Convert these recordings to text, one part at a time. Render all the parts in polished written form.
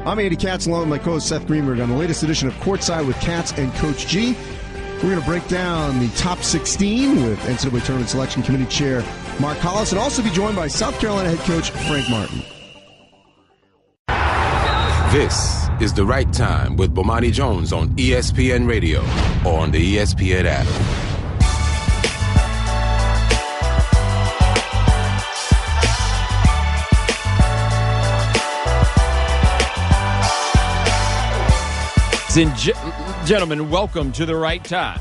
I'm Andy Katz, along with my co-host Seth Greenberg on the latest edition of Courtside with Katz and Coach G. We're going to break down the top 16 with NCAA Tournament Selection Committee Chair Mark Hollis, and also be joined by South Carolina head coach Frank Martin. This is The Right Time with Bomani Jones on ESPN Radio or on the ESPN app. Ladies and gentlemen, welcome to The Right Time.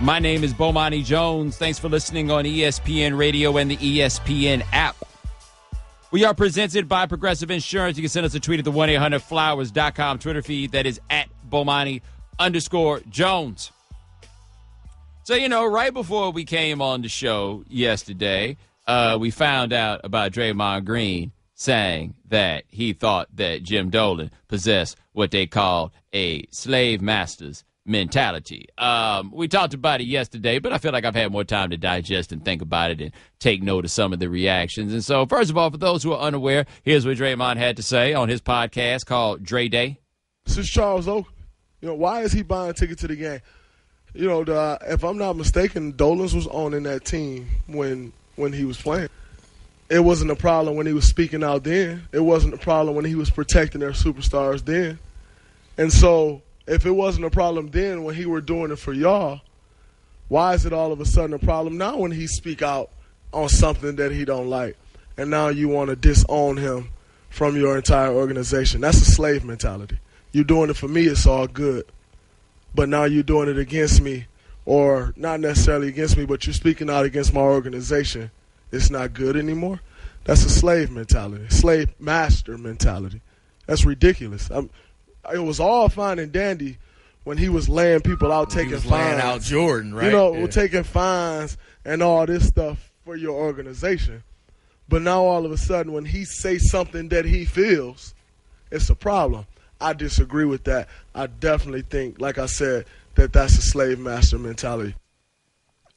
My name is Bomani Jones. Thanks for listening on ESPN Radio and the ESPN app. We are presented by Progressive Insurance. You can send us a tweet at the 1-800-Flowers.com Twitter feed. That is at Bomani_Jones. So, right before we came on the show yesterday, we found out about Draymond Green saying that he thought that Jim Dolan possessed what they call a slave master's mentality. We talked about it yesterday, but I feel like I've had more time to digest and think about it and take note of some of the reactions. And so, first of all, for those who are unaware, here's what Draymond had to say on his podcast called Dre Day. This is Charles Oakley. Why is he buying a ticket to the game? If I'm not mistaken, Dolan's was owning that team when he was playing. It wasn't a problem when he was speaking out then. It wasn't a problem when he was protecting their superstars then. And so if it wasn't a problem then when he were doing it for y'all, why is it all of a sudden a problem now when he speak out on something that he don't like? And now you want to disown him from your entire organization. That's a slave mentality. You're doing it for me, it's all good. But now you're doing it against me, or not necessarily against me, but you're speaking out against my organization. It's not good anymore. That's a slave mentality, slave master mentality. That's ridiculous. It was all fine and dandy when he was laying people out, taking fines. Laying out Jordan, right? Taking fines and all this stuff for your organization. But now all of a sudden when he says something that he feels, it's a problem. I disagree with that. I definitely think, like I said, that's a slave master mentality.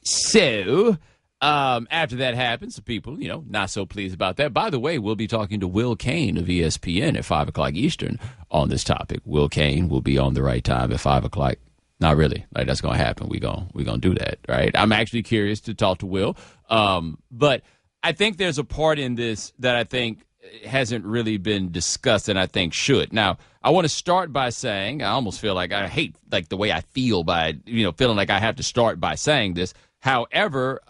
So, after that happens, the people, not so pleased about that. By the way, we'll be talking to Will Cain of ESPN at 5 o'clock Eastern on this topic. Will Cain will be on The Right Time at 5 o'clock. Not really. That's going to happen. We're gonna do that, right? I'm actually curious to talk to Will. But I think there's a part in this that I think hasn't really been discussed and I think should. Now, I want to start by saying, I almost feel like I hate the way I feel by, feeling like I have to start by saying this. However,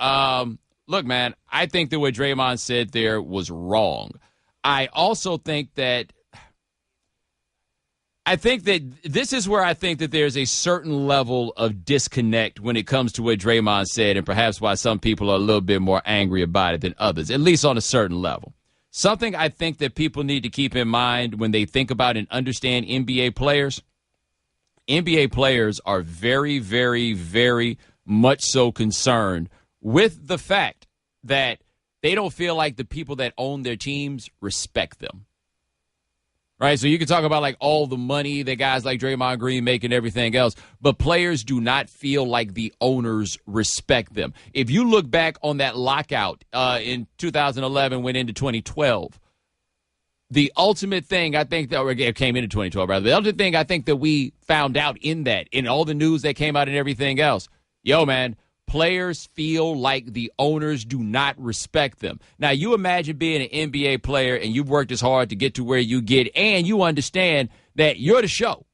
look, man, I think that what Draymond said there was wrong. I also think that this is where I think that there's a certain level of disconnect when it comes to what Draymond said, and perhaps why some people are a little bit more angry about it than others, at least on a certain level. Something I think that people need to keep in mind when they think about and understand NBA players. NBA players are very, very, very much so concerned with the fact that they don't feel like the people that own their teams respect them. Right? So you can talk about all the money that guys like Draymond Green make and everything else, but players do not feel like the owners respect them. If you look back on that lockout in 2011, went into 2012, the ultimate thing I think that came into 2012, rather, the ultimate thing I think that we found out in all the news that came out and everything else, man, players feel like the owners do not respect them. Now, you imagine being an NBA player and you've worked as hard to get to where you get, and you understand that you're the show.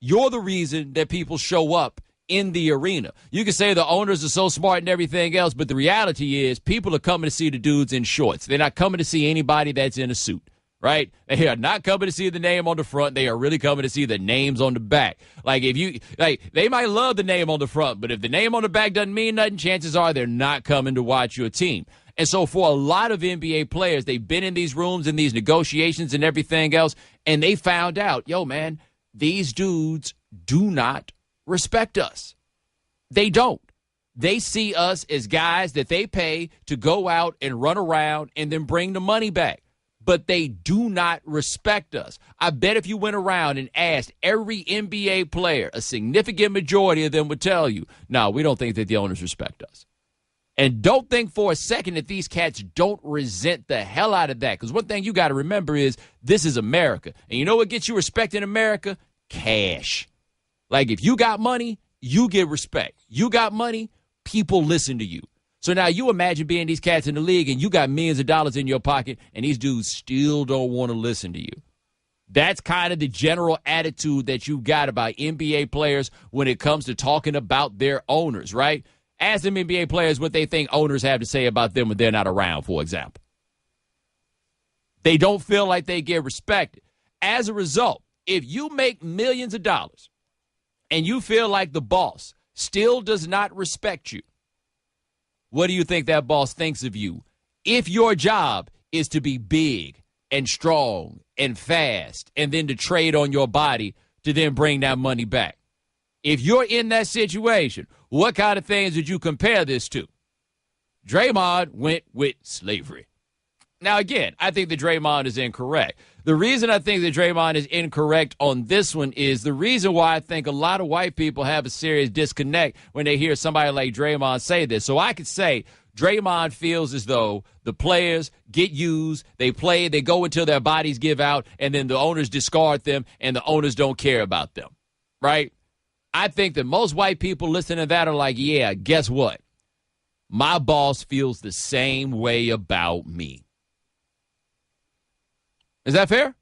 You're the reason that people show up in the arena. You can say the owners are so smart and everything else, but the reality is people are coming to see the dudes in shorts. They're not coming to see anybody that's in a suit. Right? They are not coming to see the name on the front. They are really coming to see the names on the back. They might love the name on the front, but if the name on the back doesn't mean nothing, chances are they're not coming to watch your team. And so for a lot of NBA players, they've been in these rooms and these negotiations and everything else, and they found out, man, these dudes do not respect us. They don't. They see us as guys that they pay to go out and run around and then bring the money back. But they do not respect us. I bet if you went around and asked every NBA player, a significant majority of them would tell you, no, we don't think that the owners respect us. And don't think for a second that these cats don't resent the hell out of that. Because one thing you got to remember is this is America. And you know what gets you respect in America? Cash. Like if you got money, you get respect. You got money, people listen to you. So now you imagine being these cats in the league and you got millions of dollars in your pocket and these dudes still don't want to listen to you. That's kind of the general attitude that you got about NBA players when it comes to talking about their owners, right? Ask them NBA players what they think owners have to say about them when they're not around, for example. They don't feel like they get respected. As a result, if you make millions of dollars and you feel like the boss still does not respect you, what do you think that boss thinks of you? If your job is to be big and strong and fast and then to trade on your body to then bring that money back. If you're in that situation, what kind of things would you compare this to? Draymond went with slavery. Now, again, I think that Draymond is incorrect. The reason I think that Draymond is incorrect on this one is the reason why I think a lot of white people have a serious disconnect when they hear somebody like Draymond say this. So I could say Draymond feels as though the players get used, they play, they go until their bodies give out, and then the owners discard them, and the owners don't care about them, right? I think that most white people listening to that are like, yeah, guess what? My boss feels the same way about me. Is that fair?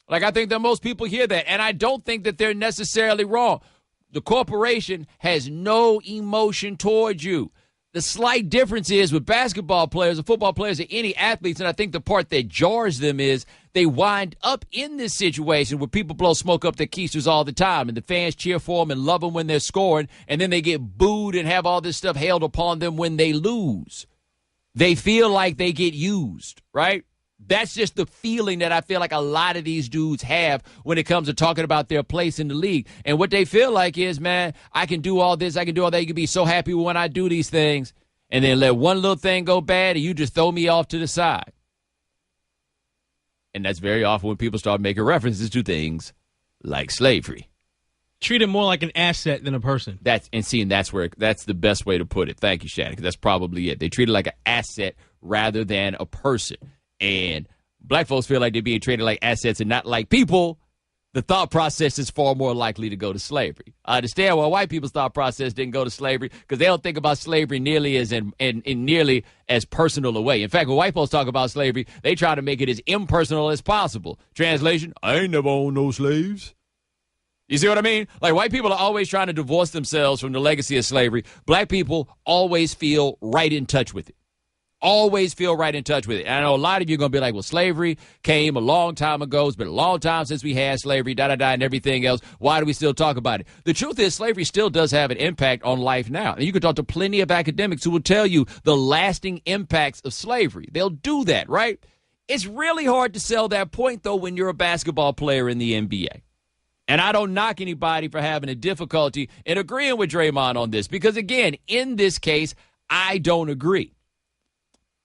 Like, I think that most people hear that, and I don't think that they're necessarily wrong. The corporation has no emotion towards you. The slight difference is with basketball players or football players or any athletes, and I think the part that jars them is they wind up in this situation where people blow smoke up their keisters all the time, and the fans cheer for them and love them when they're scoring, and then they get booed and have all this stuff hailed upon them when they lose. They feel like they get used, right? That's just the feeling that I feel like a lot of these dudes have when it comes to talking about their place in the league. And what they feel like is, man, I can do all this, I can do all that. You can be so happy when I do these things. And then let one little thing go bad and you just throw me off to the side. And that's very often when people start making references to things like slavery. Treat it more like an asset than a person. That's the best way to put it. Thank you, Shannon, because that's probably it. They treat it like an asset rather than a person. And black folks feel like they're being treated like assets and not like people. The thought process is far more likely to go to slavery. I understand why white people's thought process didn't go to slavery because they don't think about slavery nearly as in nearly as personal a way. In fact, when white folks talk about slavery, they try to make it as impersonal as possible. Translation, I ain't never owned no slaves. You see what I mean? Like, white people are always trying to divorce themselves from the legacy of slavery. Black people always feel right in touch with it. Always feel right in touch with it. And I know a lot of you are going to be like, well, slavery came a long time ago. It's been a long time since we had slavery, and everything else. Why do we still talk about it? The truth is slavery still does have an impact on life now. And you can talk to plenty of academics who will tell you the lasting impacts of slavery. They'll do that, right? It's really hard to sell that point, though, when you're a basketball player in the NBA. And I don't knock anybody for having a difficulty in agreeing with Draymond on this because, again, in this case, I don't agree.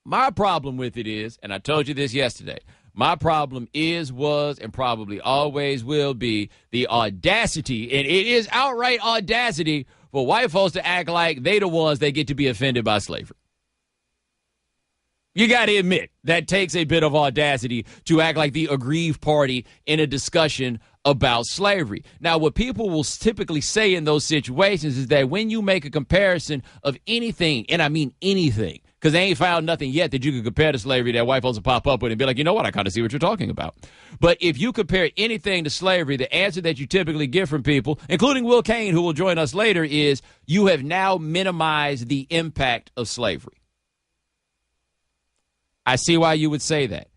My problem with it is, and I told you this yesterday, my problem was, and probably always will be the audacity, and it is outright audacity for white folks to act like they the ones that get to be offended by slavery. You got to admit, that takes a bit of audacity to act like the aggrieved party in a discussion about slavery. Now, what people will typically say in those situations is that when you make a comparison of anything, and I mean anything, because they ain't found nothing yet that you can compare to slavery that white folks will pop up with and be like, you know what, I kind of see what you're talking about. But if you compare anything to slavery, the answer that you typically get from people, including Will Kane, who will join us later, is you have now minimized the impact of slavery. I see why you would say that.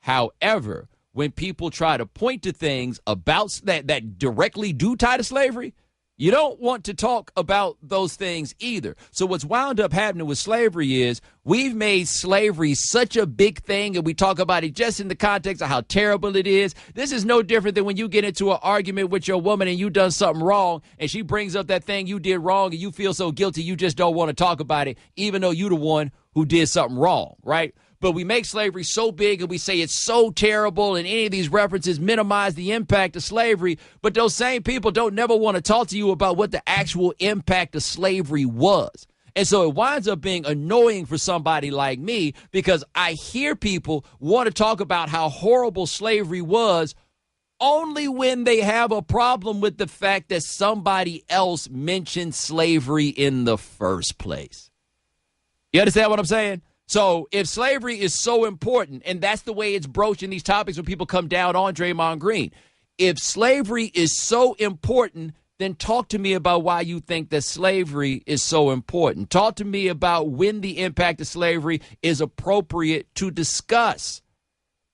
However, when people try to point to things about that directly do tie to slavery, you don't want to talk about those things either. So what's wound up happening with slavery is we've made slavery such a big thing, and we talk about it just in the context of how terrible it is. This is no different than when you get into an argument with your woman and you done something wrong, and she brings up that thing you did wrong, and you feel so guilty you just don't want to talk about it, even though you're the one who did something wrong, right? But we make slavery so big and we say it's so terrible, and any of these references minimize the impact of slavery. But those same people don't never want to talk to you about what the actual impact of slavery was. And so it winds up being annoying for somebody like me because I hear people want to talk about how horrible slavery was only when they have a problem with the fact that somebody else mentioned slavery in the first place. You understand what I'm saying? So if slavery is so important, and that's the way it's broached in these topics when people come down on Draymond Green, if slavery is so important, then talk to me about why you think that slavery is so important. Talk to me about when the impact of slavery is appropriate to discuss.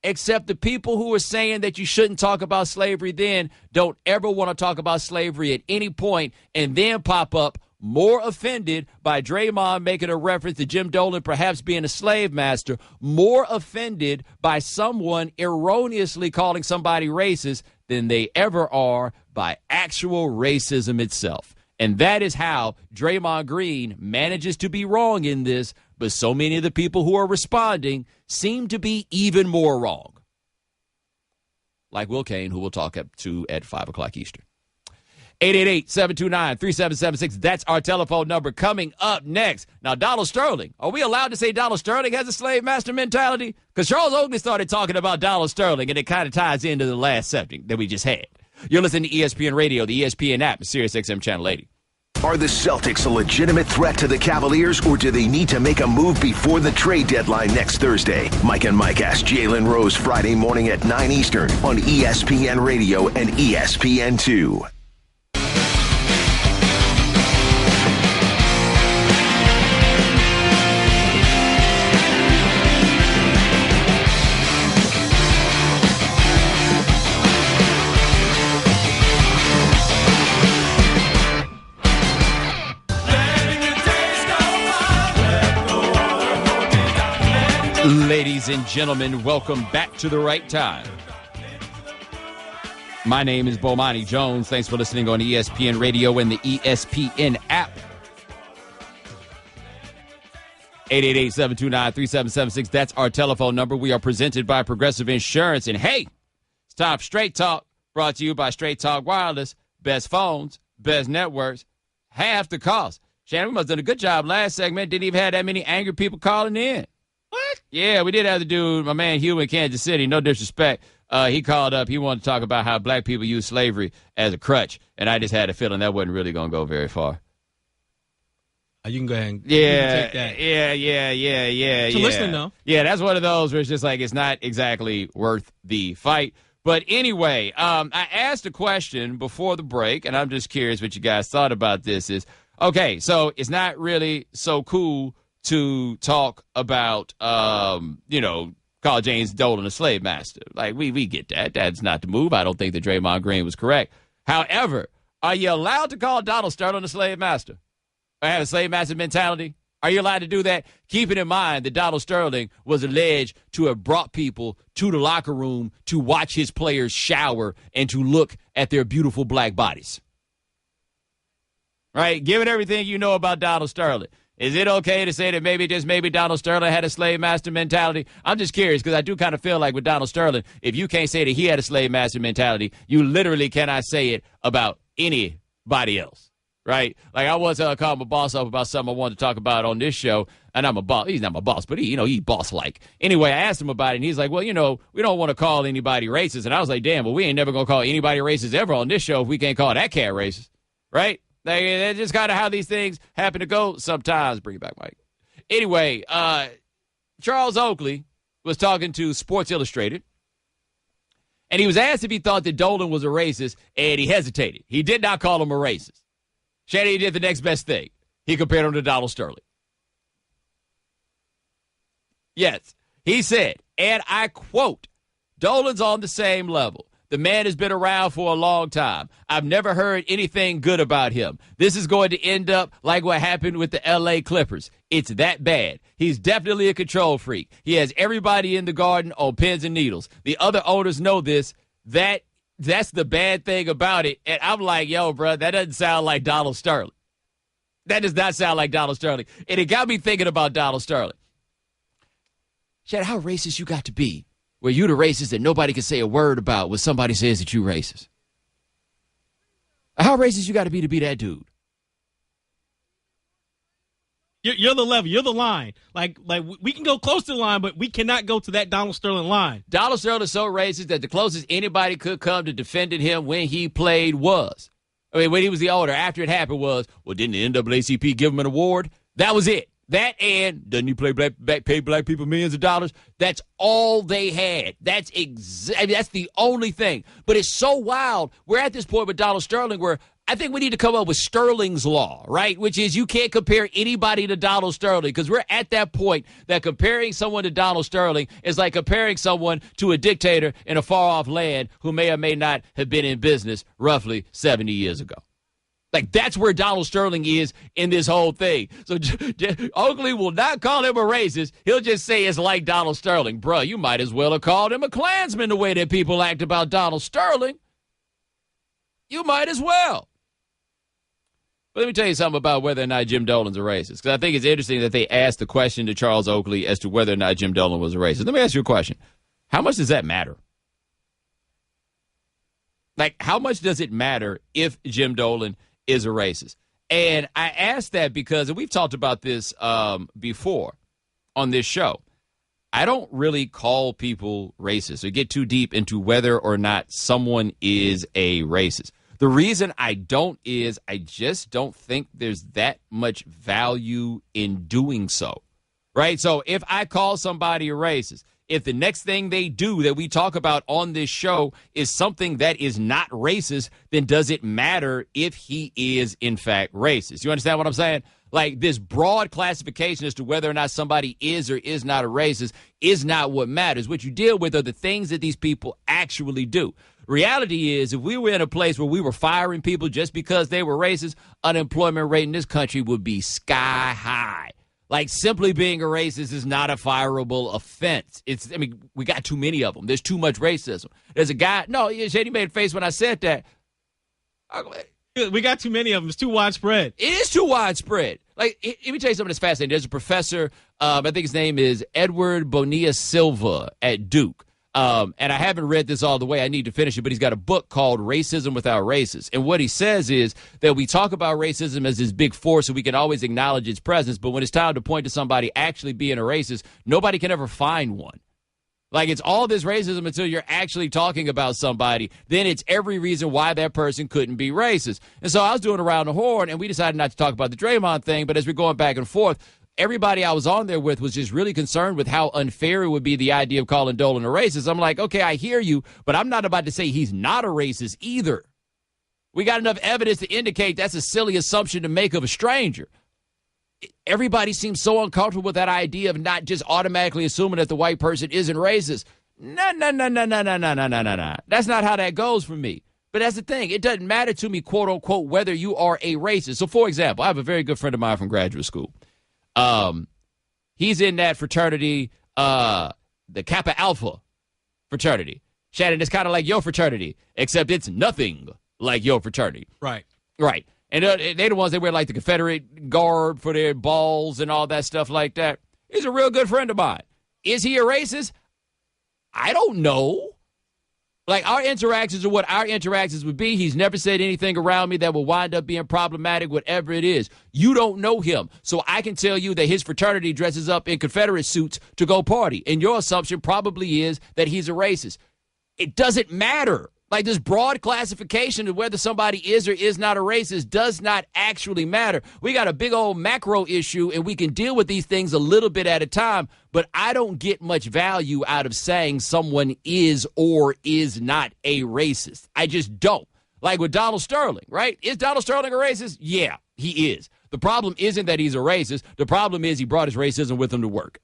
Except the people who are saying that you shouldn't talk about slavery then don't ever want to talk about slavery at any point and then pop up more offended by Draymond making a reference to Jim Dolan perhaps being a slave master, more offended by someone erroneously calling somebody racist than they ever are by actual racism itself. And that is how Draymond Green manages to be wrong in this, but so many of the people who are responding seem to be even more wrong. Like Will Kane, who we'll talk to at 5 o'clock Eastern. 888-729-3776. That's our telephone number. Coming up next. Now, Donald Sterling. Are we allowed to say Donald Sterling has a slave master mentality? Because Charles Oakley started talking about Donald Sterling, and it kind of ties into the last subject that we just had. You're listening to ESPN Radio, the ESPN app, and Sirius XM Channel 80. Are the Celtics a legitimate threat to the Cavaliers, or do they need to make a move before the trade deadline next Thursday? Mike and Mike ask Jalen Rose Friday morning at 9 Eastern on ESPN Radio and ESPN2. Ladies and gentlemen, welcome back to The Right Time. My name is Bomani Jones. Thanks for listening on ESPN Radio and the ESPN app. 888-729-3776. That's our telephone number. We are presented by Progressive Insurance. And hey, it's time for Straight Talk, brought to you by Straight Talk Wireless. Best phones, best networks, half the cost. Shannon, we must have done a good job last segment. Didn't even have that many angry people calling in. What? Yeah, we did have the dude, my man Hugh in Kansas City, no disrespect. He called up. He wanted to talk about how black people use slavery as a crutch, and I just had a feeling that wasn't really going to go very far. You can go ahead and take that. Yeah. So listening, though. Yeah, that's one of those where it's just like it's not exactly worth the fight. But anyway, I asked a question before the break, and I'm just curious what you guys thought about this is, okay, so it's not really so cool to talk about, call James Dolan a slave master. Like, we get that. That's not the move. I don't think that Draymond Green was correct. However, are you allowed to call Donald Sterling a slave master? Or have a slave master mentality? Are you allowed to do that? Keeping in mind that Donald Sterling was alleged to have brought people to the locker room to watch his players shower and to look at their beautiful black bodies. Right? Given everything you know about Donald Sterling, is it okay to say that maybe Donald Sterling had a slave master mentality? I'm just curious because I do kind of feel like with Donald Sterling, if you can't say that he had a slave master mentality, you literally cannot say it about anybody else, right? Like I once called my boss up about something I wanted to talk about on this show, and I'm a boss. He's not my boss, but he's boss-like. Anyway, I asked him about it, and he's like, well, we don't want to call anybody racist. And I was like, damn, well, we ain't never going to call anybody racist ever on this show if we can't call that cat racist, right? Like, that's just kind of how these things happen to go sometimes. Bring it back, Mike. Anyway, Charles Oakley was talking to Sports Illustrated, and he was asked if he thought that Dolan was a racist, and he hesitated. He did not call him a racist. Shady did the next best thing. He compared him to Donald Sterling. Yes, he said, and I quote, Dolan's on the same level. The man has been around for a long time. I've never heard anything good about him. This is going to end up like what happened with the L.A. Clippers. It's that bad. He's definitely a control freak. He has everybody in the garden on pins and needles. The other owners know this. That's the bad thing about it. And I'm like, yo, bro, that doesn't sound like Donald Sterling. That does not sound like Donald Sterling. And it got me thinking about Donald Sterling. Chad, how racist you got to be where you the racist that nobody can say a word about when somebody says that you racist? How racist you got to be that dude? You're the level. You're the line. Like we can go close to the line, but we cannot go to that Donald Sterling line. Donald Sterling is so racist that the closest anybody could come to defending him when he played was, when he was the owner, after it happened was, well, didn't the NAACP give him an award? That was it. That and doesn't he pay black people millions of dollars? That's all they had. That's the only thing. But it's so wild. We're at this point with Donald Sterling where I think we need to come up with Sterling's law, right? Which is you can't compare anybody to Donald Sterling because we're at that point that comparing someone to Donald Sterling is like comparing someone to a dictator in a far-off land who may or may not have been in business roughly 70 years ago. Like, that's where Donald Sterling is in this whole thing. So Oakley will not call him a racist. He'll just say it's like Donald Sterling. Bruh, you might as well have called him a Klansman the way that people act about Donald Sterling. You might as well. But let me tell you something about whether or not Jim Dolan's a racist, because I think it's interesting that they asked the question to Charles Oakley as to whether or not Jim Dolan was a racist. Let me ask you a question. How much does that matter? Like, how much does it matter if Jim Dolan is a racist? And I asked that because, and we've talked about this before on this show, I don't really call people racist or get too deep into whether or not someone is a racist. The reason I don't is I just don't think there's that much value in doing so, right? So if I call somebody a racist, if the next thing they do that we talk about on this show is something that is not racist, then does it matter if he is, in fact, racist? You understand what I'm saying? Like, this broad classification as to whether or not somebody is or is not a racist is not what matters. What you deal with are the things that these people actually do. Reality is, if we were in a place where we were firing people just because they were racist, unemployment rate in this country would be sky high. Like, simply being a racist is not a fireable offense. We got too many of them. There's too much racism. There's a guy, Shady made a face when I said that. We got too many of them. It's too widespread. It is too widespread. Like, let me tell you something that's fascinating. There's a professor, I think his name is Edward Bonilla Silva at Duke. And I haven't read this all the way. I need to finish it, but he's got a book called Racism Without Racists. And what he says is that we talk about racism as this big force, so we can always acknowledge its presence. But when it's time to point to somebody actually being a racist, nobody can ever find one. Like, it's all this racism until you're actually talking about somebody. Then it's every reason why that person couldn't be racist. And so I was doing Around the Horn, and we decided not to talk about the Draymond thing. But as we're going back and forth, everybody I was on there with was just really concerned with how unfair it would be, the idea of calling Dolan a racist. I'm like, okay, I hear you, but I'm not about to say he's not a racist either. We got enough evidence to indicate that's a silly assumption to make of a stranger. Everybody seems so uncomfortable with that idea of not just automatically assuming that the white person isn't racist. No. That's not how that goes for me. But that's the thing. It doesn't matter to me, quote unquote, whether you are a racist. So, for example, I have a very good friend of mine from graduate school. He's in that fraternity, the Kappa Alpha fraternity. Shannon, it's kind of like your fraternity, except it's nothing like your fraternity. Right. And they're the ones that wear, like, the Confederate garb for their balls and all that stuff like that. He's a real good friend of mine. Is he a racist? I don't know. Like, our interactions are what our interactions would be. He's never said anything around me that will wind up being problematic, whatever it is. You don't know him. So I can tell you that his fraternity dresses up in Confederate suits to go party. And your assumption probably is that he's a racist. It doesn't matter. Like, this broad classification of whether somebody is or is not a racist does not actually matter. We got a big old macro issue, and we can deal with these things a little bit at a time, but I don't get much value out of saying someone is or is not a racist. I just don't. Like with Donald Sterling, right? Is Donald Sterling a racist? Yeah, he is. The problem isn't that he's a racist. The problem is he brought his racism with him to work.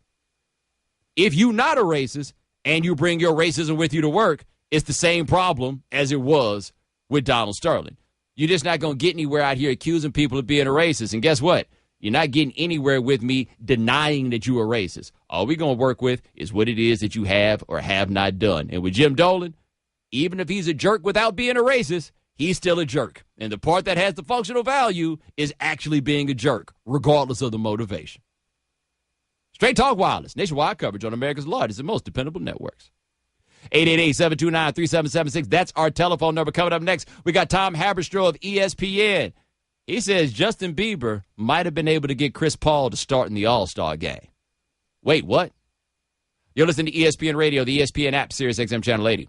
If you're not a racist and you bring your racism with you to work, it's the same problem as it was with Donald Sterling. You're just not going to get anywhere out here accusing people of being a racist. And guess what? You're not getting anywhere with me denying that you're a racist. All we're going to work with is what it is that you have or have not done. And with Jim Dolan, even if he's a jerk without being a racist, he's still a jerk. And the part that has the functional value is actually being a jerk, regardless of the motivation. Straight Talk Wireless, nationwide coverage on America's largest and most dependable networks. 888-729-3776. That's our telephone number. Coming up next, we got Tom Haberstroh of ESPN. He says Justin Bieber might have been able to get Chris Paul to start in the All-Star game. Wait, what? You're listening to ESPN Radio, the ESPN app, Sirius XM Channel 80.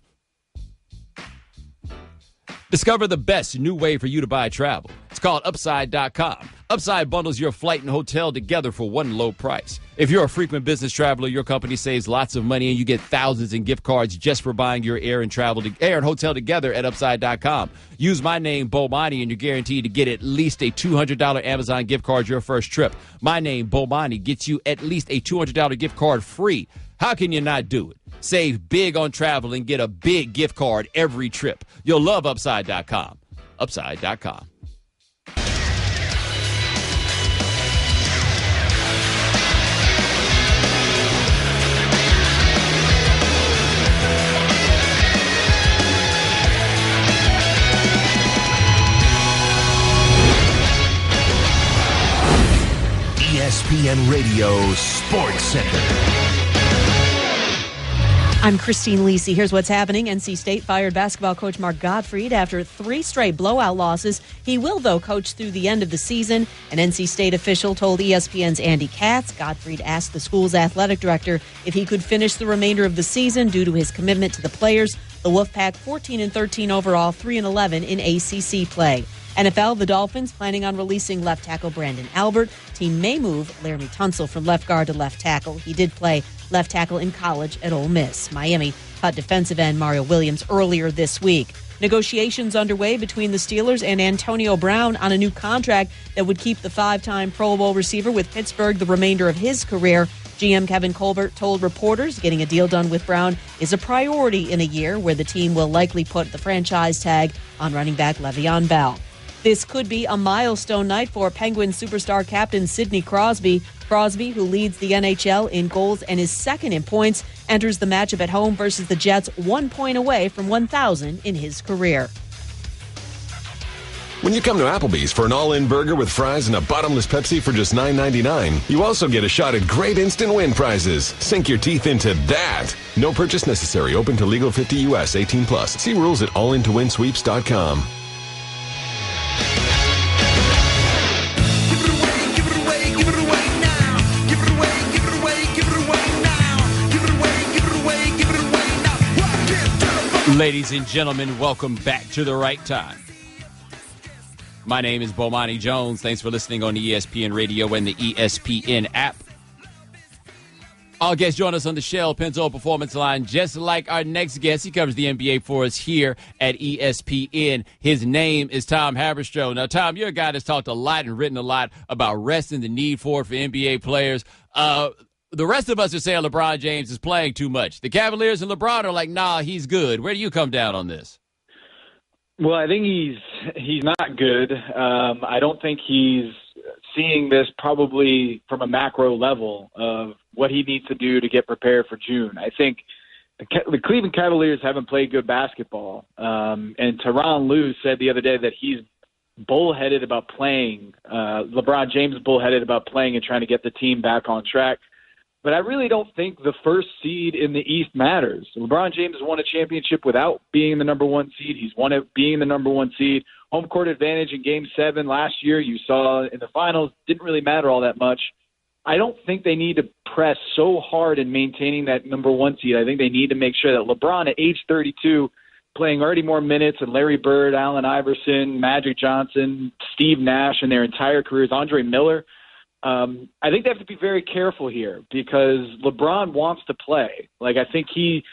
Discover the best new way for you to buy travel. It's called Upside.com. Upside bundles your flight and hotel together for one low price. If you're a frequent business traveler, your company saves lots of money and you get thousands in gift cards just for buying your air and hotel together at Upside.com. Use my name, Bomani, and you're guaranteed to get at least a $200 Amazon gift card your first trip. My name, Bomani, gets you at least a $200 gift card free. How can you not do it? Save big on travel and get a big gift card every trip. You'll love Upside.com. Upside.com. ESPN Radio Sports Center. I'm Christine Lisi. Here's what's happening. NC State fired basketball coach Mark Gottfried after 3 straight blowout losses. He will, though, coach through the end of the season. An NC State official told ESPN's Andy Katz Gottfried asked the school's athletic director if he could finish the remainder of the season due to his commitment to the players. The Wolfpack 14-13 overall, 3-11 in ACC play. NFL, the Dolphins planning on releasing left tackle Brandon Albert. Team may move Laramie Tunsil from left guard to left tackle. He did play left tackle in college at Ole Miss. Miami cut defensive end Mario Williams earlier this week. Negotiations underway between the Steelers and Antonio Brown on a new contract that would keep the 5-time Pro Bowl receiver with Pittsburgh the remainder of his career. GM Kevin Colbert told reporters getting a deal done with Brown is a priority in a year where the team will likely put the franchise tag on running back Le'Veon Bell. This could be a milestone night for Penguins superstar captain Sidney Crosby. Crosby, who leads the NHL in goals and is second in points, enters the matchup at home versus the Jets 1 point away from 1,000 in his career. When you come to Applebee's for an all-in burger with fries and a bottomless Pepsi for just $9.99, you also get a shot at great instant win prizes. Sink your teeth into that. No purchase necessary. Open to legal 50 U.S. 18 plus. See rules at allintowinsweeps.com. Ladies and gentlemen, welcome back to the right time. My name is Bomani Jones. Thanks for listening on the ESPN Radio and the ESPN app. All guests join us on the Shell Pennzoil Performance Line, just like our next guest. He covers the NBA for us here at ESPN. His name is Tom Haberstroh. Now, Tom, you're a guy that's talked a lot and written a lot about rest and the need for it for NBA players. The rest of us are saying LeBron James is playing too much. The Cavaliers and LeBron are like, nah, he's good. Where do you come down on this? Well, I think he's not good. I don't think he's seeing this probably from a macro level of what he needs to do to get prepared for June. I think the Cleveland Cavaliers haven't played good basketball. And Tyronn Lue said the other day that he's bullheaded about playing. LeBron James is bullheaded about playing and trying to get the team back on track. But I really don't think the first seed in the East matters. LeBron James won a championship without being the number 1 seed. He's won it being the number 1 seed. Home court advantage in Game 7 last year, you saw in the finals, didn't really matter all that much. I don't think they need to press so hard in maintaining that number 1 seed. I think they need to make sure that LeBron at age 32, playing already more minutes than Larry Bird, Allen Iverson, Magic Johnson, Steve Nash in their entire careers, Andre Miller, I think they have to be very careful here because LeBron wants to play. Like, I think he,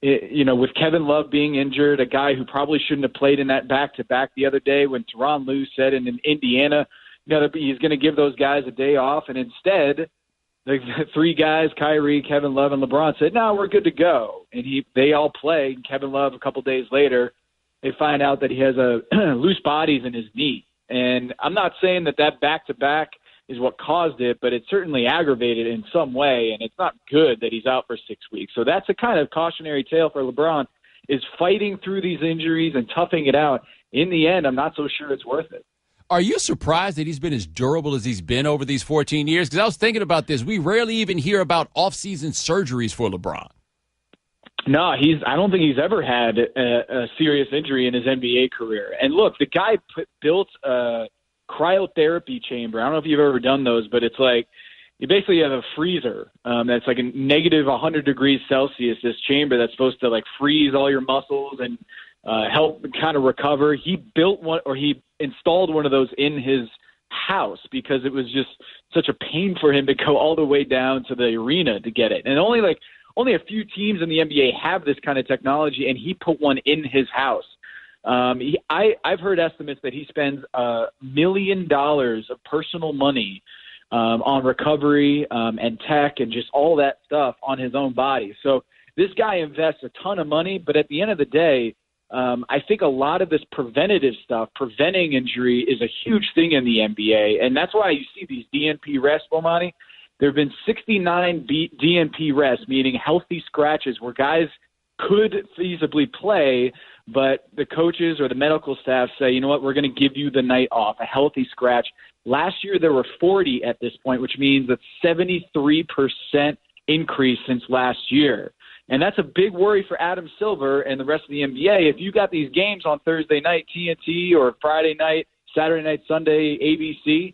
with Kevin Love being injured, a guy who probably shouldn't have played in that back-to-back the other day when Tyronn Lue said in Indiana, he's going to give those guys a day off. And instead, the 3 guys, Kyrie, Kevin Love, and LeBron said, no, we're good to go. And they all play. Kevin Love, a couple days later, they find out that he has a loose bodies in his knee. And I'm not saying that back-to-back is what caused it, but it certainly aggravated it in some way, and it's not good that he's out for 6 weeks. So that's a kind of cautionary tale for LeBron, is fighting through these injuries and toughing it out. In the end, I'm not so sure it's worth it. Are you surprised that he's been as durable as he's been over these 14 years? Because I was thinking about this. We rarely even hear about off-season surgeries for LeBron. No, I don't think he's ever had a serious injury in his NBA career. And look, the guy built a cryotherapy chamber. I don't know if you've ever done those, but it's like you basically have a freezer that's like a negative 100 degrees Celsius, this chamber that's supposed to like freeze all your muscles and help kind of recover. He built one, or he installed one of those in his house because it was just such a pain for him to go all the way down to the arena to get it. And only a few teams in the NBA have this kind of technology, and he put one in his house. I've heard estimates that he spends $1 million of personal money on recovery and tech and just all that stuff on his own body. So this guy invests a ton of money, but at the end of the day, I think a lot of this preventative stuff, preventing injury, is a huge thing in the NBA, and that's why you see these DNP rests, Bomani. There have been 69 DNP rests, meaning healthy scratches, where guys could feasibly play, but the coaches or the medical staff say, you know what, we're going to give you the night off, a healthy scratch. Last year there were 40 at this point, which means that's 73% increase since last year. And that's a big worry for Adam Silver and the rest of the NBA. If you got these games on Thursday night, TNT, or Friday night, Saturday night, Sunday, ABC,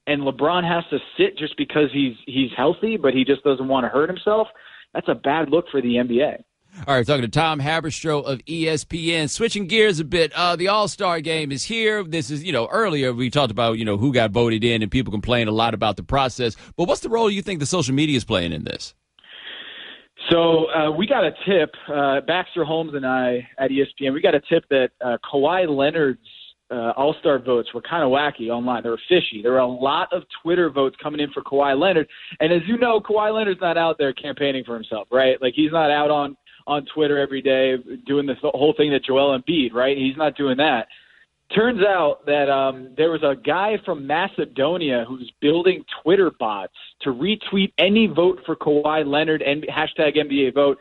and LeBron has to sit just because he's healthy, but he just doesn't want to hurt himself, that's a bad look for the NBA. All right, talking to Tom Haberstroh of ESPN. Switching gears a bit, the All-Star Game is here. This is, earlier we talked about, who got voted in, and people complain a lot about the process. But what's the role you think the social media is playing in this? So we got a tip, Baxter Holmes and I at ESPN, we got a tip that Kawhi Leonard's All-Star votes were kind of wacky online. They were fishy. There were a lot of Twitter votes coming in for Kawhi Leonard. And as you know, Kawhi Leonard's not out there campaigning for himself, right? Like, he's not out on Twitter every day doing this whole thing that Joel Embiid, right? He's not doing that. Turns out that there was a guy from Macedonia who's building Twitter bots to retweet any vote for Kawhi Leonard and hashtag NBA vote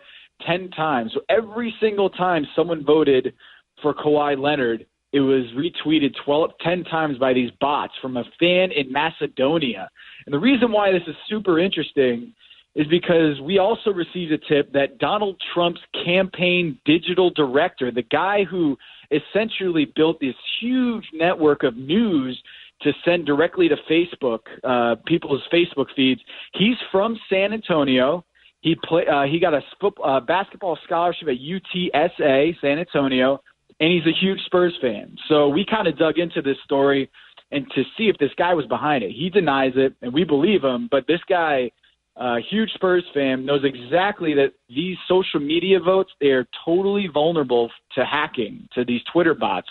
10 times. So every single time someone voted for Kawhi Leonard, it was retweeted 10 times by these bots from a fan in Macedonia. And the reason why this is super interesting is because we also received a tip that Donald Trump's campaign digital director, the guy who essentially built this huge network of news to send directly to Facebook, people's Facebook feeds, he's from San Antonio. He got a basketball scholarship at UTSA, San Antonio, and he's a huge Spurs fan. So we kind of dug into this story and to see if this guy was behind it. He denies it, and we believe him, but this guy, huge Spurs fan, knows exactly that these social media votes, they are totally vulnerable to hacking, to these Twitter bots.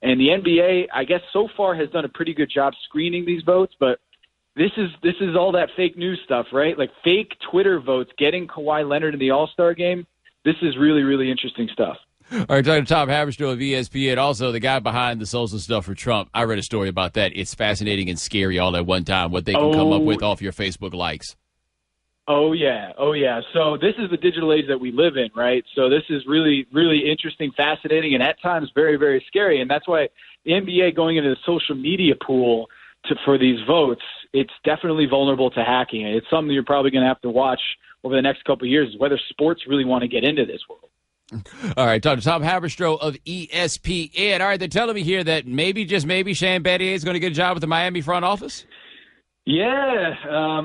And the NBA, I guess, so far has done a pretty good job screening these votes, but this is all that fake news stuff, right? Like fake Twitter votes getting Kawhi Leonard in the All-Star game. This is really, really interesting stuff. All right, talking to Tom Haberstroh of ESPN, also the guy behind the social stuff for Trump. I read a story about that. It's fascinating and scary all at one time, what they can come up with off your Facebook likes. Oh, yeah. So this is the digital age that we live in, right? So this is really, really interesting, fascinating, and at times very, very scary. And that's why the NBA going into the social media pool for these votes, it's definitely vulnerable to hacking. It's something you're probably going to have to watch over the next couple of years, whether sports really want to get into this world. All right, talking to Tom Haberstroh of ESPN. All right, they're telling me here that maybe, just maybe, Shane Battier is going to get a job with the Miami front office? Yeah,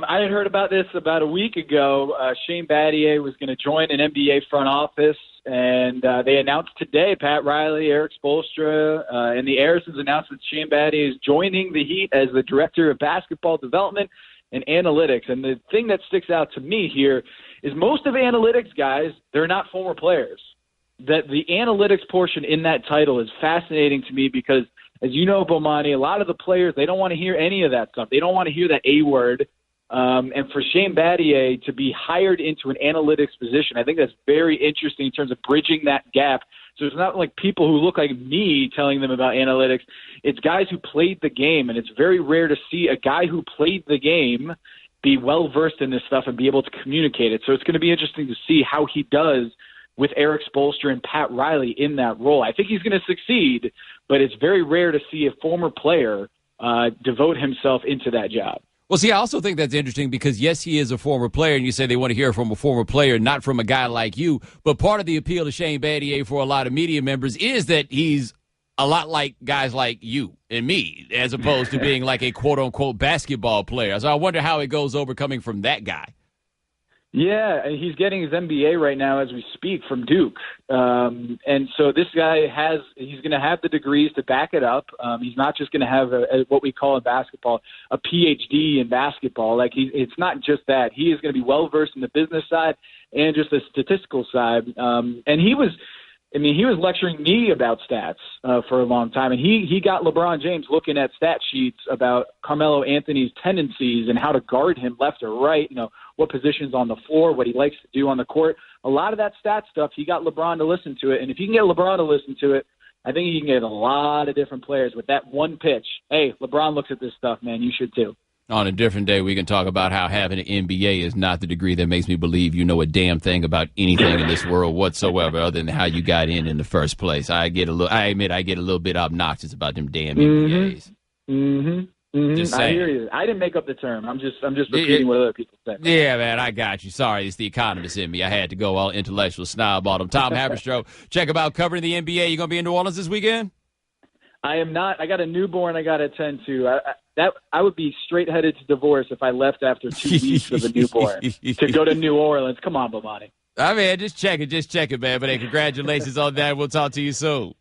I had heard about this about a week ago. Shane Battier was going to join an NBA front office, and they announced today, Pat Riley, Eric Spoelstra, and the Arisons announced that Shane Battier is joining the Heat as the director of basketball development and analytics. And the thing that sticks out to me here is most of analytics guys, they're not former players. That the analytics portion in that title is fascinating to me because, as you know, Bomani, a lot of the players, they don't want to hear any of that stuff. They don't want to hear that A word. And for Shane Battier to be hired into an analytics position, I think that's very interesting in terms of bridging that gap. So it's not like people who look like me telling them about analytics. It's guys who played the game, and it's very rare to see a guy who played the game be well-versed in this stuff and be able to communicate it. So it's going to be interesting to see how he does with Eric Spoelstra and Pat Riley in that role. I think he's going to succeed, but it's very rare to see a former player devote himself into that job. Well, see, I also think that's interesting because, yes, he is a former player, and you say they want to hear from a former player, not from a guy like you. But part of the appeal to Shane Battier for a lot of media members is that he's a lot like guys like you and me, as opposed to being like a quote-unquote basketball player. So I wonder how it goes over coming from that guy. Yeah, he's getting his MBA right now as we speak from Duke. And so this guy he's going to have the degrees to back it up. He's not just going to have what we call in basketball, a PhD in basketball. Like it's not just that. He is going to be well-versed in the business side and just the statistical side. And he was lecturing me about stats for a long time, and he got LeBron James looking at stat sheets about Carmelo Anthony's tendencies and how to guard him left or right, what positions on the floor, what he likes to do on the court. A lot of that stat stuff, he got LeBron to listen to it, and if you can get LeBron to listen to it, I think you can get a lot of different players with that one pitch. Hey, LeBron looks at this stuff, man. You should too. On a different day, we can talk about how having an MBA is not the degree that makes me believe you know a damn thing about anything in this world whatsoever, other than how you got in the first place. I admit I get a little bit obnoxious about them damn MBAs. Just saying. I hear you. I didn't make up the term. I'm just repeating what other people said. Yeah, man, I got you. Sorry, it's the economist in me. I had to go all intellectual snob on him. Tom Haberstroh, check about covering the NBA. You gonna be in New Orleans this weekend? I am not. I got a newborn I got to attend to. I would be straight headed to divorce if I left after 2 weeks with a newborn to go to New Orleans. Come on, Bomani. I mean, just check it, man. But hey, congratulations on that. We'll talk to you soon.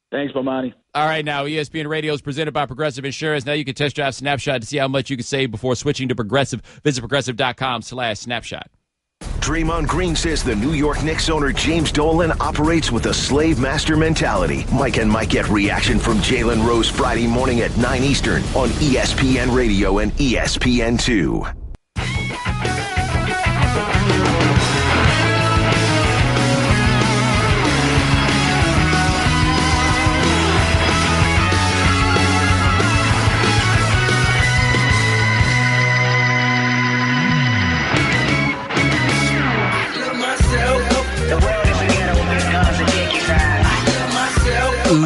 Thanks, Bomani. All right, now ESPN Radio is presented by Progressive Insurance. Now you can test drive Snapshot to see how much you can save before switching to Progressive. Visit progressive.com/snapshot. Draymond Green says the New York Knicks owner James Dolan operates with a slave master mentality. Mike and Mike get reaction from Jalen Rose Friday morning at 9 Eastern on ESPN Radio and ESPN2.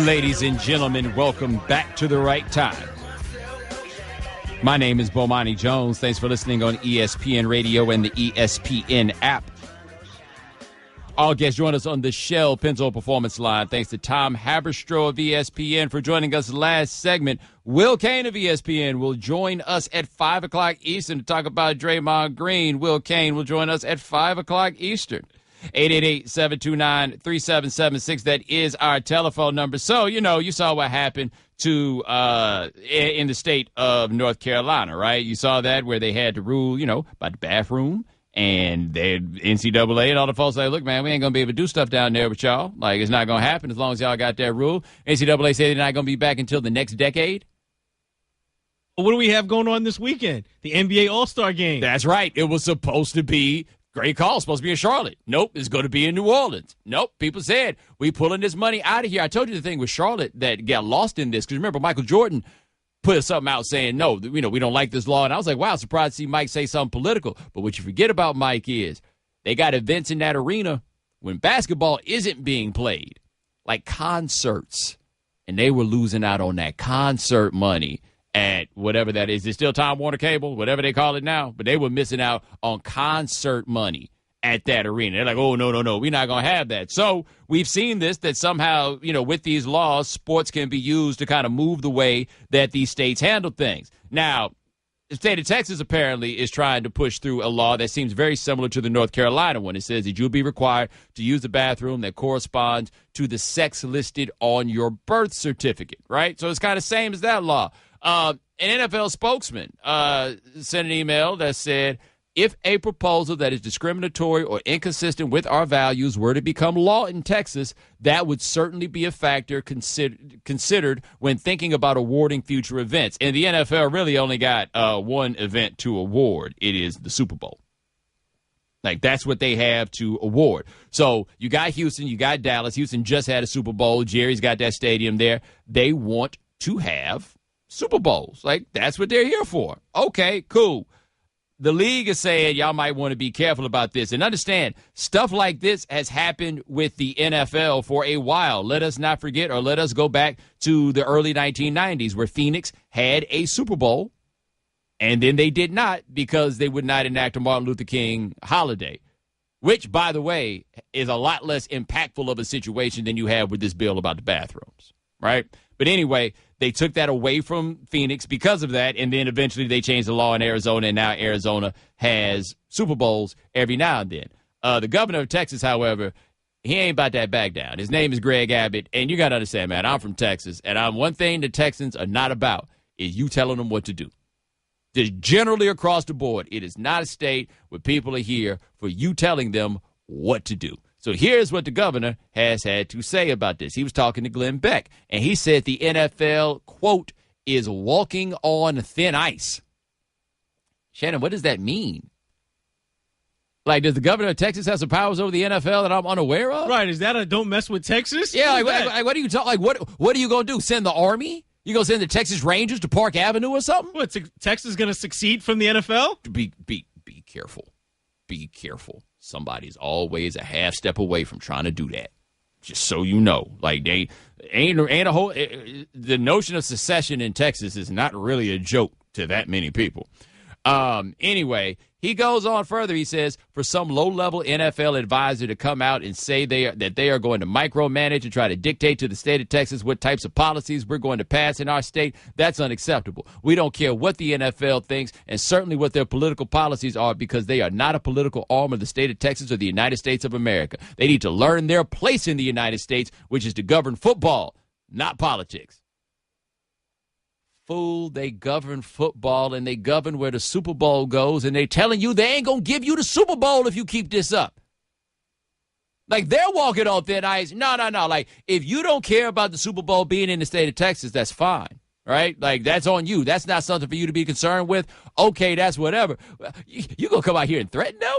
Ladies and gentlemen, welcome back to the right time. My name is Bomani Jones. Thanks for listening on ESPN Radio and the ESPN app. All guests join us on the Shell Pennzoil Performance Line. Thanks to Tom Haberstroh of ESPN for joining us last segment. Will Kane of ESPN will join us at 5 o'clock Eastern to talk about Draymond Green. Will Kane will join us at 5 o'clock Eastern. 888-729-3776. That is our telephone number. So, you saw what happened to in the state of North Carolina, right? You saw that where they had to rule, about the bathroom, and they NCAA and all the folks like, look, man, we ain't going to be able to do stuff down there with y'all. Like, it's not going to happen as long as y'all got that rule. NCAA say they're not going to be back until the next decade. What do we have going on this weekend? The NBA All-Star Game. That's right. It was supposed to be great call. Supposed to be in Charlotte. Nope. It's going to be in New Orleans. Nope. People said, we pulling this money out of here. I told you the thing with Charlotte that got lost in this. Because remember, Michael Jordan put something out saying, no, we don't like this law. And I was like, wow, surprised to see Mike say something political. But what you forget about Mike is they got events in that arena when basketball isn't being played, like concerts. And they were losing out on that concert money at whatever that is. It's still Time Warner Cable, whatever they call it now. But they were missing out on concert money at that arena. They're like, oh, no, we're not going to have that. So we've seen this, that somehow, with these laws, sports can be used to kind of move the way that these states handle things. Now, the state of Texas apparently is trying to push through a law that seems very similar to the North Carolina one. It says that you'll be required to use a bathroom that corresponds to the sex listed on your birth certificate, right? So it's kind of same as that law. An NFL spokesman sent an email that said, if a proposal that is discriminatory or inconsistent with our values were to become law in Texas, that would certainly be a factor considered when thinking about awarding future events. And the NFL really only got one event to award. It is the Super Bowl. Like, that's what they have to award. So you got Houston, you got Dallas. Houston just had a Super Bowl. Jerry's got that stadium there. They want to have Super Bowls. Like, that's what they're here for. Okay, cool. The league is saying y'all might want to be careful about this. And understand, stuff like this has happened with the NFL for a while. Let us not forget, or let us go back to the early 1990s where Phoenix had a Super Bowl, and then they did not because they would not enact a Martin Luther King holiday, which, by the way, is a lot less impactful of a situation than you have with this bill about the bathrooms. right? But anyway, they took that away from Phoenix because of that, and then eventually they changed the law in Arizona, and now Arizona has Super Bowls every now and then. The governor of Texas, however, he ain't about that back down. His name is Greg Abbott, and you got to understand, man, I'm from Texas, and one thing the Texans are not about is you telling them what to do. Just generally across the board, it is not a state where people are here for you telling them what to do. So here's what the governor has had to say about this. He was talking to Glenn Beck, and he said the NFL, quote, is walking on thin ice. Shannon, what does that mean? Like, does the governor of Texas have some powers over the NFL that I'm unaware of? Right, is that a don't mess with Texas? Yeah, what are you talking? Like, what are you going to do, send the Army? You going to send the Texas Rangers to Park Avenue or something? What, Texas going to succeed from the NFL? Be careful. Be careful. Somebody's always a half step away from trying to do that. Just so you know. Like, they ain't a whole the notion of secession in Texas is not really a joke to that many people. Anyway, he goes on further. He says, for some low-level NFL advisor to come out and say that they are going to micromanage and try to dictate to the state of Texas what types of policies we're going to pass in our state, that's unacceptable. We don't care what the NFL thinks and certainly what their political policies are because they are not a political arm of the state of Texas or the United States of America. They need to learn their place in the United States, which is to govern football, not politics. Fool, they govern football and they govern where the Super Bowl goes, and they're telling you they ain't going to give you the Super Bowl if you keep this up. Like, they're walking on thin ice. No. Like, if you don't care about the Super Bowl being in the state of Texas, that's fine, right? Like, that's on you. That's not something for you to be concerned with. Okay, that's whatever. You going to come out here and threaten them?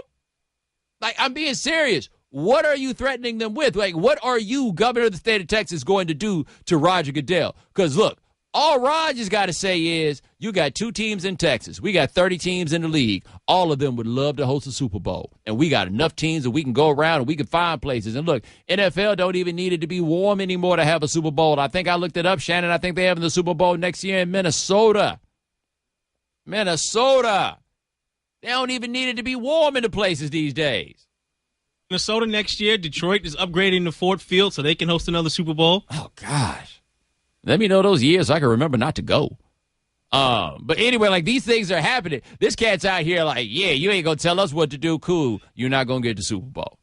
Like, I'm being serious. What are you threatening them with? Like, what are you, governor of the state of Texas, going to do to Roger Goodell? Because, look, all Roger's got to say is, you got 2 teams in Texas. We got 30 teams in the league. All of them would love to host a Super Bowl. And we got enough teams that we can go around and we can find places. And look, NFL don't even need it to be warm anymore to have a Super Bowl. I think I looked it up, Shannon. I think they're having the Super Bowl next year in Minnesota. Minnesota. They don't even need it to be warm in the places these days. Minnesota next year. Detroit is upgrading to Ford Field so they can host another Super Bowl. Oh, gosh. Let me know those years so I can remember not to go. But anyway, like, these things are happening. This cat's out here like, yeah, you ain't going to tell us what to do. Cool. You're not going to get the Super Bowl.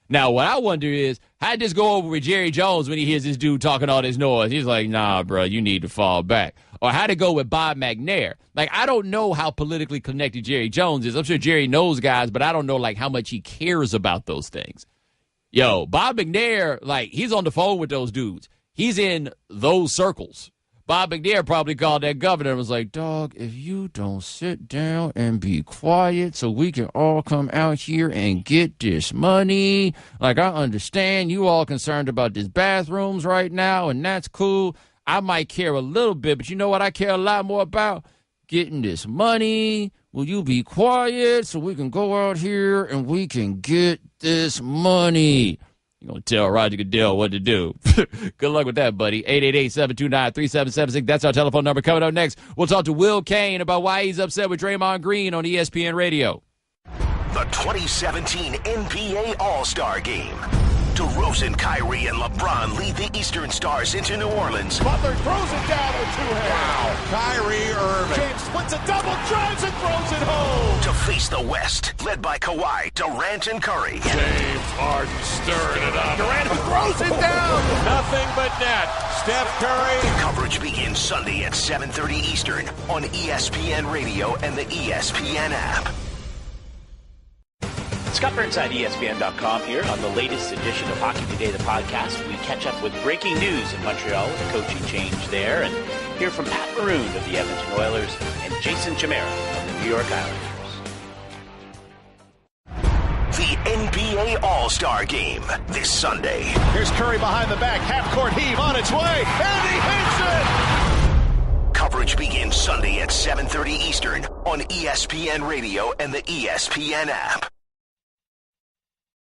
Now, what I wonder is, how'd this go over with Jerry Jones when he hears this dude talking all this noise? He's like, nah, bro, you need to fall back. Or how'd it go with Bob McNair? Like, I don't know how politically connected Jerry Jones is. I'm sure Jerry knows guys, but I don't know, like, how much he cares about those things. Yo, Bob McNair, like, he's on the phone with those dudes. He's in those circles. Bob McNair probably called that governor and was like, dog, if you don't sit down and be quiet so we can all come out here and get this money. Like, I understand you all concerned about these bathrooms right now, and that's cool. I might care a little bit, but you know what I care a lot more about? Getting this money. Will you be quiet so we can go out here and we can get this money? You're going to tell Roger Goodell what to do. Good luck with that, buddy. 888-729-3776. That's our telephone number. Coming up next, we'll talk to Will Kane about why he's upset with Draymond Green on ESPN Radio. The 2017 NBA All-Star Game. DeRozan, Kyrie, and LeBron lead the Eastern Stars into New Orleans. Butler throws it down with 2 hands. Wow. Kyrie Irving. James splits a double, drives and throws it home. To face the West, led by Kawhi, Durant, and Curry. James Harden stirring it up. Durant throws it down. Nothing but net. Steph Curry. Coverage begins Sunday at 7:30 Eastern on ESPN Radio and the ESPN app. Scott Burnside, ESPN.com here on the latest edition of Hockey Today, the podcast. We catch up with breaking news in Montreal with a coaching change there, and hear from Pat Maroon of the Edmonton Oilers and Jason Chimera of the New York Islanders. The NBA All-Star Game this Sunday. Here's Curry behind the back, half-court heave on its way, and he hits it! Coverage begins Sunday at 7:30 Eastern on ESPN Radio and the ESPN app.